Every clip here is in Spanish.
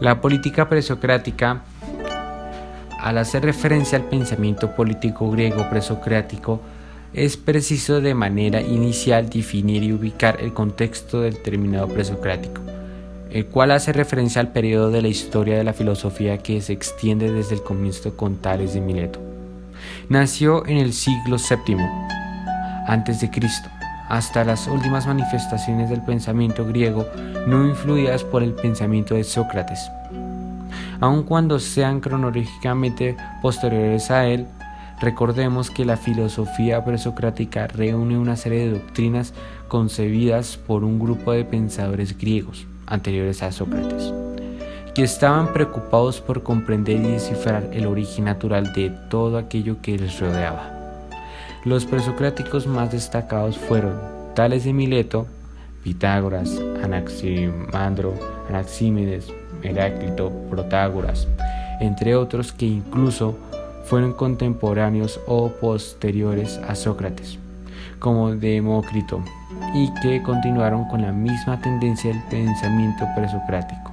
La política presocrática, al hacer referencia al pensamiento político griego presocrático, es preciso de manera inicial definir y ubicar el contexto del término presocrático, el cual hace referencia al periodo de la historia de la filosofía que se extiende desde el comienzo con Tales de Mileto. Nació en el siglo VII a.C., hasta las últimas manifestaciones del pensamiento griego no influidas por el pensamiento de Sócrates. Aun cuando sean cronológicamente posteriores a él, recordemos que la filosofía presocrática reúne una serie de doctrinas concebidas por un grupo de pensadores griegos anteriores a Sócrates, que estaban preocupados por comprender y descifrar el origen natural de todo aquello que les rodeaba. Los presocráticos más destacados fueron Tales de Mileto, Pitágoras, Anaximandro, Anaxímenes, Heráclito, Protágoras, entre otros que incluso fueron contemporáneos o posteriores a Sócrates, como Demócrito, y que continuaron con la misma tendencia del pensamiento presocrático.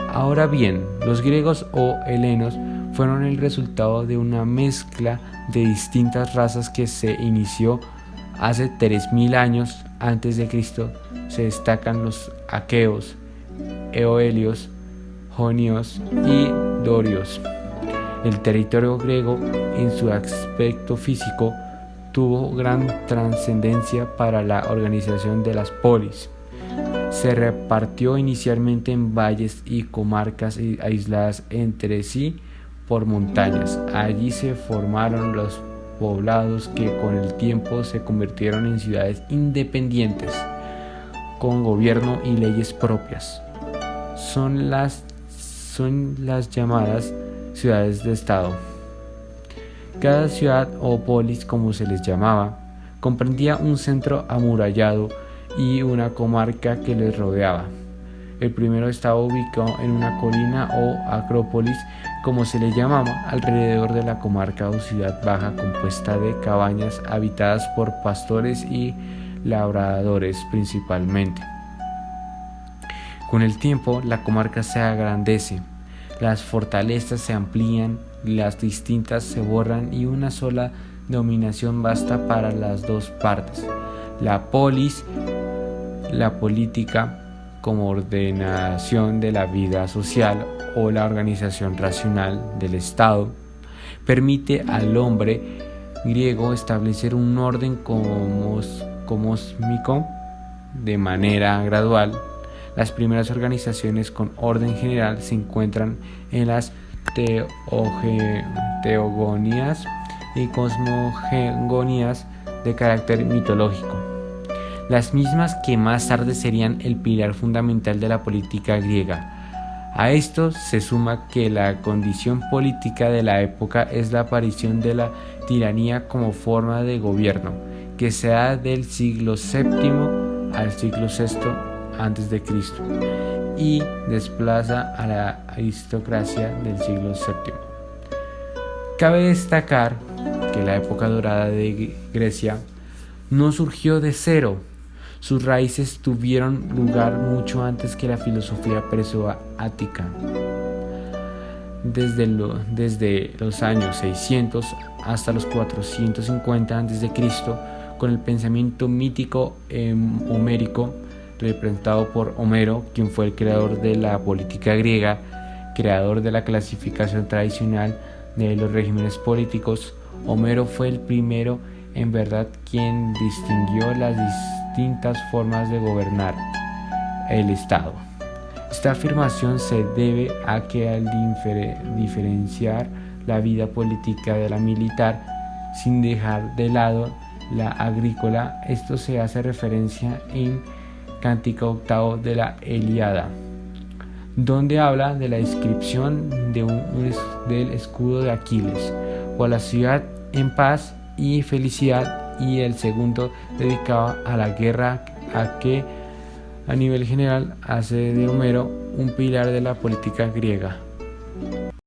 Ahora bien, los griegos o helenos fueron el resultado de una mezcla de distintas razas que se inició hace 3000 años antes de Cristo. Se destacan los aqueos, eolios, jonios y dorios. El territorio griego, en su aspecto físico, tuvo gran trascendencia para la organización de las polis. Se repartió inicialmente en valles y comarcas aisladas entre sí por montañas. Allí se formaron los poblados que con el tiempo se convirtieron en ciudades independientes, con gobierno y leyes propias. Son las llamadas ciudades de estado. Cada ciudad o polis, como se les llamaba, comprendía un centro amurallado y una comarca que les rodeaba. El primero estaba ubicado en una colina o acrópolis, como se le llamaba, alrededor de la comarca o ciudad baja compuesta de cabañas habitadas por pastores y labradores principalmente. Con el tiempo, la comarca se agrandece, las fortalezas se amplían, las distintas se borran y una sola dominación basta para las dos partes. La polis, la política, como ordenación de la vida social o la organización racional del Estado, permite al hombre griego establecer un orden cósmico de manera gradual. Las primeras organizaciones con orden general se encuentran en las teogonías y cosmogonías de carácter mitológico, las mismas que más tarde serían el pilar fundamental de la política griega. A esto se suma que la condición política de la época es la aparición de la tiranía como forma de gobierno, que se da del siglo VII al siglo VI a.C. y desplaza a la aristocracia del siglo VII. Cabe destacar que la época dorada de Grecia no surgió de cero. Sus raíces tuvieron lugar mucho antes que la filosofía presocrática. Desde los años 600 hasta los 450 a.C., con el pensamiento mítico homérico, representado por Homero, quien fue el creador de la política griega, creador de la clasificación tradicional de los regímenes políticos. Homero fue el primero en verdad quien distinguió las distintas formas de gobernar el Estado. Esta afirmación se debe a que al diferenciar la vida política de la militar, sin dejar de lado la agrícola, esto se hace referencia en Cántico octavo de la Ilíada, donde habla de la descripción del escudo de Aquiles, o la ciudad en paz y felicidad, y el segundo dedicado a la guerra, a que a nivel general hace de Homero un pilar de la política griega.